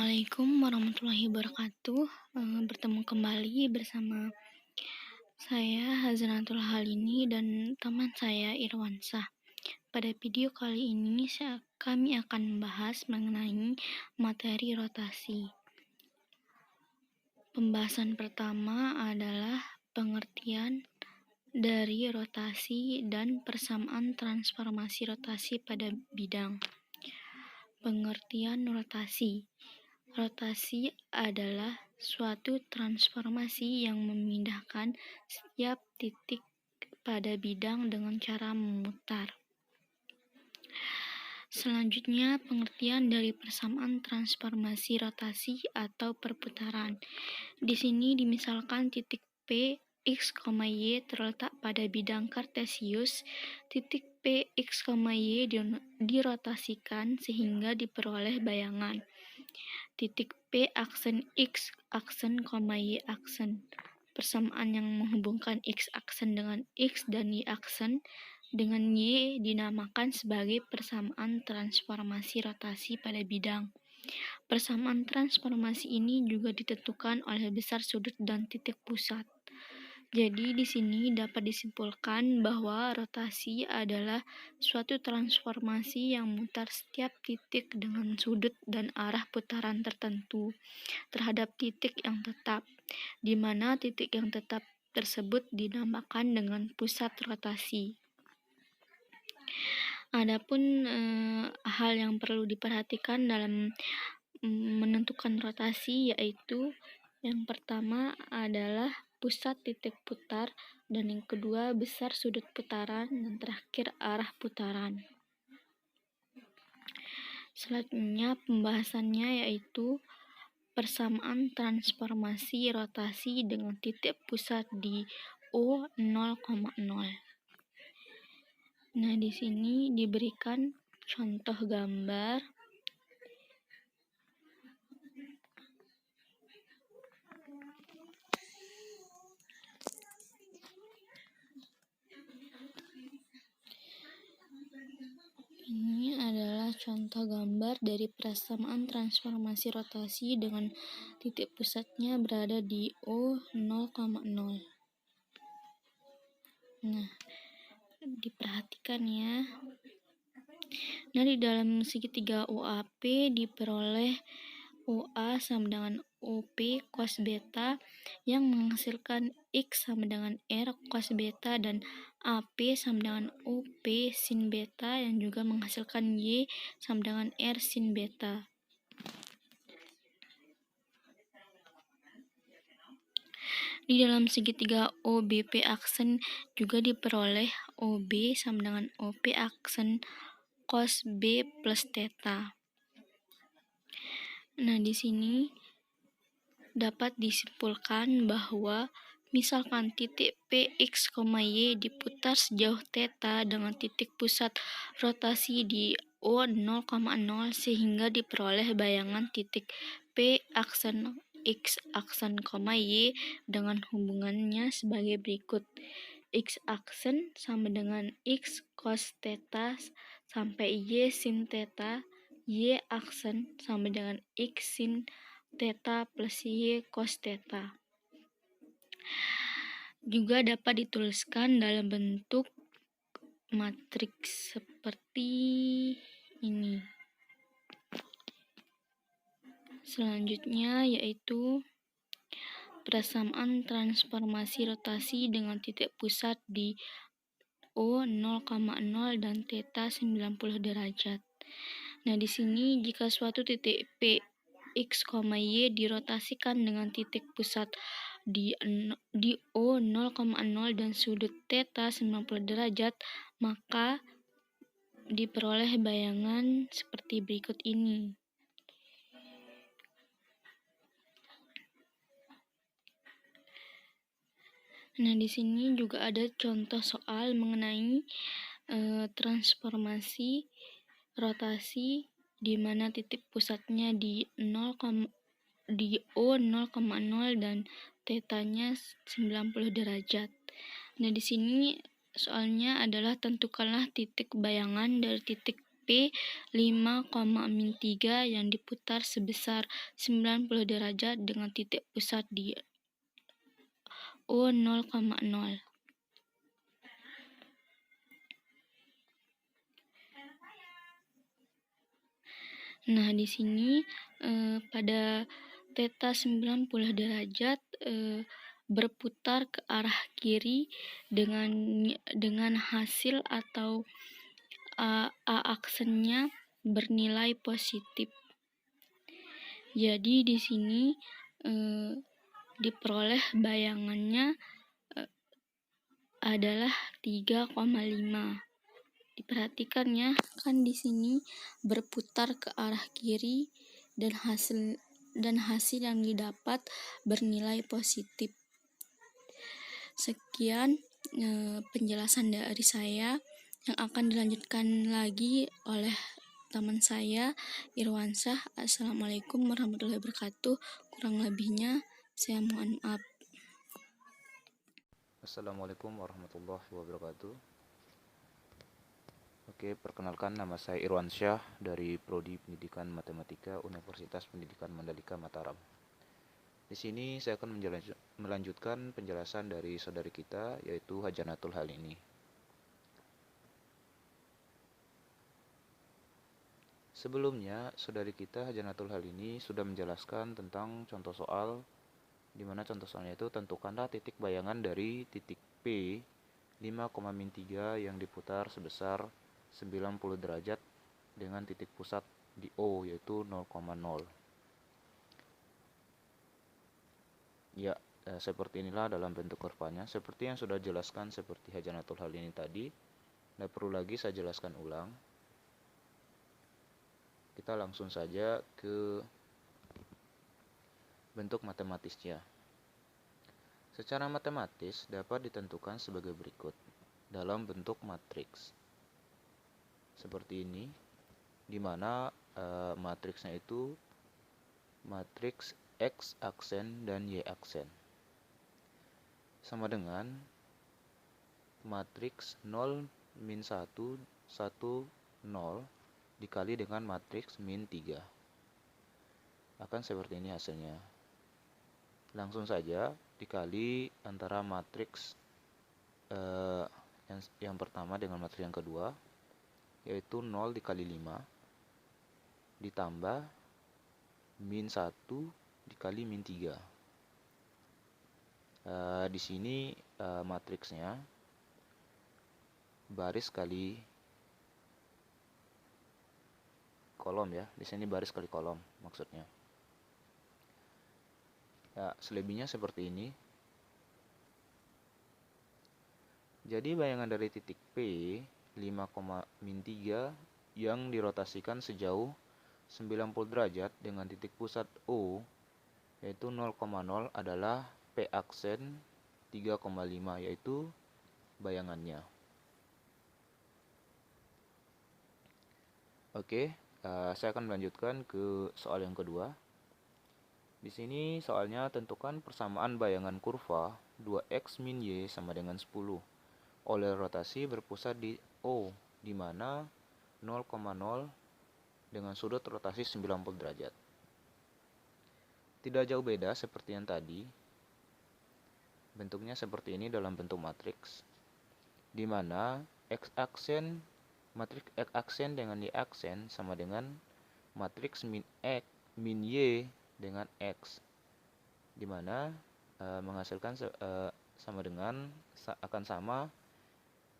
Assalamualaikum warahmatullahi wabarakatuh. Bertemu kembali bersama saya Hazanatul Halini dan teman saya Irwansah. Pada video kali ini kami akan membahas mengenai materi rotasi. Pembahasan pertama adalah pengertian dari rotasi dan persamaan transformasi rotasi pada bidang. Pengertian rotasi. Rotasi adalah suatu transformasi yang memindahkan setiap titik pada bidang dengan cara memutar. Selanjutnya, pengertian dari persamaan transformasi rotasi atau perputaran. Di sini dimisalkan titik P, X, Y terletak pada bidang kartesius. Titik P, X, Y dirotasikan sehingga diperoleh bayangan. Titik P aksen X aksen, Y aksen. Persamaan yang menghubungkan X aksen dengan X dan Y aksen dengan Y dinamakan sebagai persamaan transformasi rotasi pada bidang. Persamaan transformasi ini juga ditentukan oleh besar sudut dan titik pusat. Jadi di sini dapat disimpulkan bahwa rotasi adalah suatu transformasi yang memutar setiap titik dengan sudut dan arah putaran tertentu terhadap titik yang tetap, di mana titik yang tetap tersebut dinamakan dengan pusat rotasi. Adapun hal yang perlu diperhatikan dalam menentukan rotasi yaitu yang pertama adalah pusat titik putar, dan yang kedua besar sudut putaran, dan terakhir arah putaran. Selanjutnya pembahasannya yaitu persamaan transformasi rotasi dengan titik pusat di O 0,0. Nah, di sini diberikan contoh gambar. Ini adalah contoh gambar dari persamaan transformasi rotasi dengan titik pusatnya berada di O 0,0. Nah, diperhatikan ya. Nah, di dalam segitiga OAP diperoleh OA sama dengan OP cos beta yang menghasilkan X sama dengan R cos beta, dan AP sama dengan OP sin beta yang juga menghasilkan Y sama dengan R sin beta. Di dalam segitiga OBP aksen juga diperoleh OB sama dengan OP aksen cos B plus theta. Nah, di sini dapat disimpulkan bahwa misalkan titik P, X, Y diputar sejauh theta dengan titik pusat rotasi di O 0,0 sehingga diperoleh bayangan titik P aksen X aksen, Y dengan hubungannya sebagai berikut. X aksen sama dengan X cos theta sampai Y sin theta. Y aksen sama dengan X sin theta plus Y cos theta. Juga dapat dituliskan dalam bentuk matriks seperti ini. Selanjutnya yaitu persamaan transformasi rotasi dengan titik pusat di O 0,0 dan theta 90 derajat. Nah, di sini jika suatu titik P, X, Y dirotasikan dengan titik pusat di O 0,0 dan sudut theta 90 derajat, maka diperoleh bayangan seperti berikut ini. Nah, di sini juga ada contoh soal mengenai transformasi rotasi di mana titik pusatnya di O 0,0 dan tetanya 90 derajat. Nah, di sini soalnya adalah tentukanlah titik bayangan dari titik P 5,-3 yang diputar sebesar 90 derajat dengan titik pusat di O 0,0. Nah, di sini pada theta 90 derajat berputar ke arah kiri dengan hasil atau A aksennya bernilai positif. Jadi di sini diperoleh bayangannya adalah 3,5. Diperhatikan ya, kan di sini berputar ke arah kiri dan hasil yang didapat bernilai positif. Sekian penjelasan dari saya yang akan dilanjutkan lagi oleh teman saya Irwansyah. Assalamualaikum warahmatullahi wabarakatuh. Kurang lebihnya saya mohon maaf. Assalamualaikum warahmatullahi wabarakatuh. Oke, perkenalkan, nama saya Irwansyah dari Prodi Pendidikan Matematika Universitas Pendidikan Mandalika Mataram. Di sini saya akan melanjutkan penjelasan dari saudari kita, yaitu Hajanatul Halini. Sebelumnya, saudari kita Hajanatul Halini sudah menjelaskan tentang contoh soal, di mana contoh soalnya itu tentukanlah titik bayangan dari titik P 5,-3 yang diputar sebesar 90 derajat dengan titik pusat di O, yaitu 0,0. Ya, seperti inilah dalam bentuk kurvanya. Seperti yang sudah jelaskan seperti Hajanatul Halini tadi, tidak perlu lagi saya jelaskan ulang. Kita langsung saja ke bentuk matematisnya. Secara matematis dapat ditentukan sebagai berikut dalam bentuk matriks. Seperti ini, di mana matriksnya itu matriks X aksen dan Y aksen. Sama dengan matriks 0, min 1, 1, 0 dikali dengan matriks min 3. Akan seperti ini hasilnya. Langsung saja dikali antara matriks yang pertama dengan matriks yang kedua, yaitu 0 dikali 5 ditambah min 1 dikali min 3. Di sini matriksnya baris kali kolom ya. Di sini baris kali kolom maksudnya. Ya, selebihnya seperti ini. Jadi bayangan dari titik P 5,-3 yang dirotasikan sejauh 90 derajat dengan titik pusat O yaitu 0,0 adalah P aksen 3,5, yaitu bayangannya. Oke, saya akan melanjutkan ke soal yang kedua. Di sini soalnya tentukan persamaan bayangan kurva 2x min y sama dengan 10 oleh rotasi berpusat di O, di mana 0,0 dengan sudut rotasi 90 derajat. Tidak jauh beda seperti yang tadi. Bentuknya seperti ini dalam bentuk matriks, di mana X aksen, matriks X aksen dengan Y aksen sama dengan matriks min X min Y dengan X, di mana menghasilkan sama dengan akan sama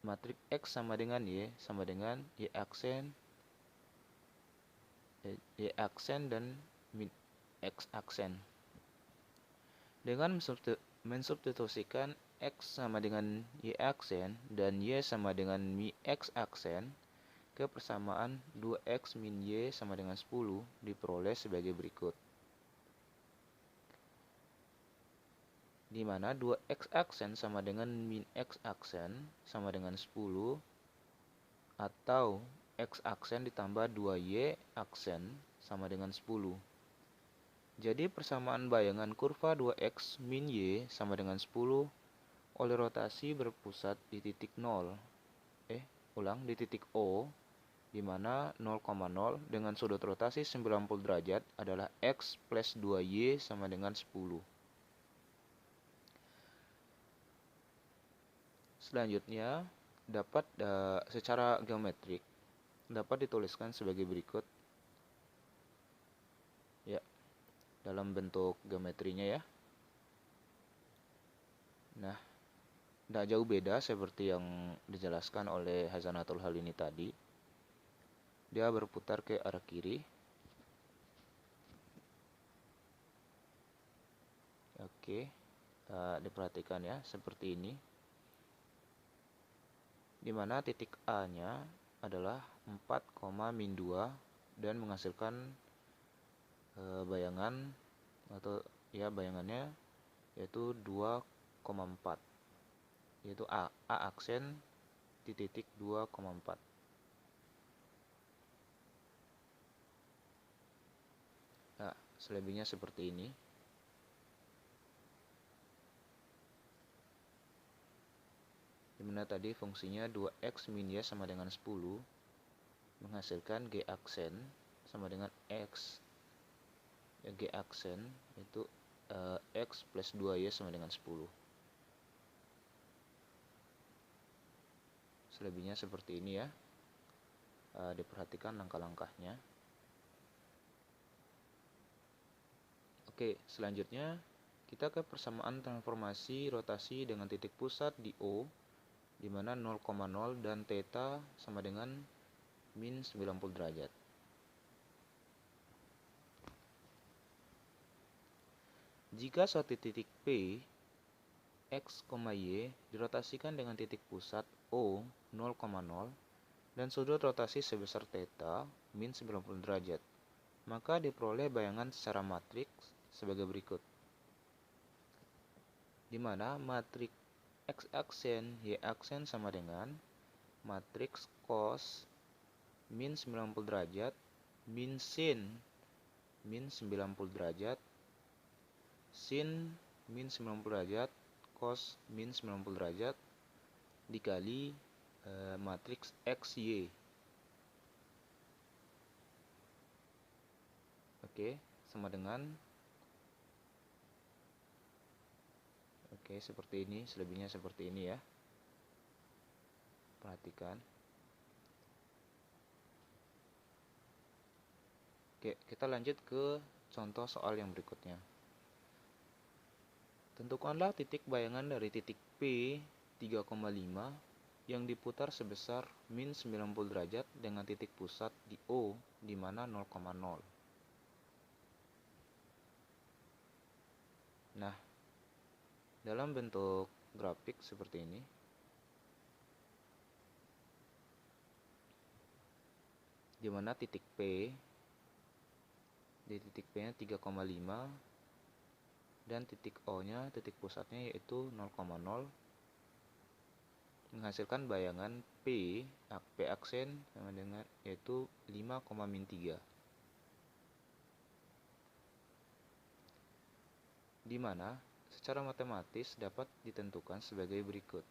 matriks X sama dengan Y sama dengan Y aksen dan min X aksen. Dengan mensubstitusikan X sama dengan Y aksen dan Y sama dengan mi X aksen ke persamaan 2X min Y sama dengan 10 diperoleh sebagai berikut. Di mana 2X aksen sama dengan min X aksen sama dengan 10 atau X aksen ditambah 2Y aksen sama dengan 10. Jadi persamaan bayangan kurva 2X min Y sama dengan 10 oleh rotasi berpusat di titik 0. Di titik O, di di mana 0,0 dengan sudut rotasi 90 derajat adalah X plus 2Y sama dengan 10. Selanjutnya, secara geometrik dapat dituliskan sebagai berikut. Ya, dalam bentuk geometrinya ya. Nah, tidak jauh beda seperti yang dijelaskan oleh Hazanatul Halini tadi. Dia berputar ke arah kiri. Oke, diperhatikan ya, seperti ini. Di mana titik A-nya adalah 4,-2 dan menghasilkan bayangan atau ya bayangannya yaitu 2,4, yaitu A aksen di titik 2,4. Nah, selebihnya seperti ini. Dimana tadi fungsinya 2x min y sama dengan 10 menghasilkan g aksen sama dengan x, ya, g aksen itu x plus 2y sama dengan 10. Selebihnya seperti ini ya. Diperhatikan langkah-langkahnya. Oke, selanjutnya kita ke persamaan transformasi rotasi dengan titik pusat di O, di mana 0,0 dan theta sama dengan min 90 derajat. Jika suatu titik P, X, Y dirotasikan dengan titik pusat O 0,0 dan sudut rotasi sebesar theta min 90 derajat, maka diperoleh bayangan secara matriks sebagai berikut. Di mana matriks X aksen Y aksen sama dengan matriks cos min 90 derajat min sin min 90 derajat sin min 90 derajat cos min 90 derajat dikali matriks XY. Oke, sama dengan seperti ini, selebihnya seperti ini ya. Perhatikan. Oke, kita lanjut ke contoh soal yang berikutnya. Tentukanlah titik bayangan dari titik P 3,5 yang diputar sebesar min 90 derajat dengan titik pusat di O di mana 0,0. Nah, dalam bentuk grafik seperti ini. Di mana titik P, di titik P-nya 3,5 dan titik O-nya, titik pusatnya yaitu 0,0, menghasilkan bayangan P aksen sama dengan yaitu 5,-3. Di mana secara matematis dapat ditentukan sebagai berikut.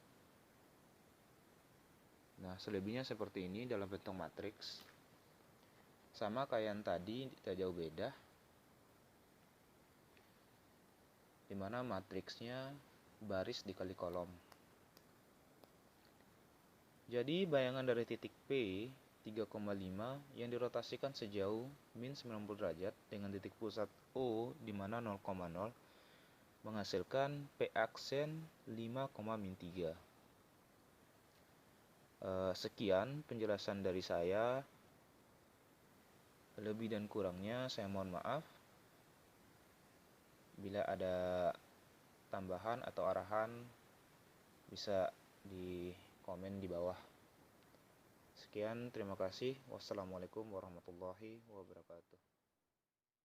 Nah, selebihnya seperti ini dalam bentuk matriks. Sama kayak yang tadi, tidak jauh beda. Di mana matriksnya baris dikali kolom. Jadi bayangan dari titik P 3,5 yang dirotasikan sejauh min 90 derajat dengan titik pusat O di mana 0,0 menghasilkan P aksen 5,-3. Sekian penjelasan dari saya. Lebih dan kurangnya saya mohon maaf. Bila ada tambahan atau arahan bisa di komen di bawah. Sekian, terima kasih. Wassalamualaikum warahmatullahi wabarakatuh.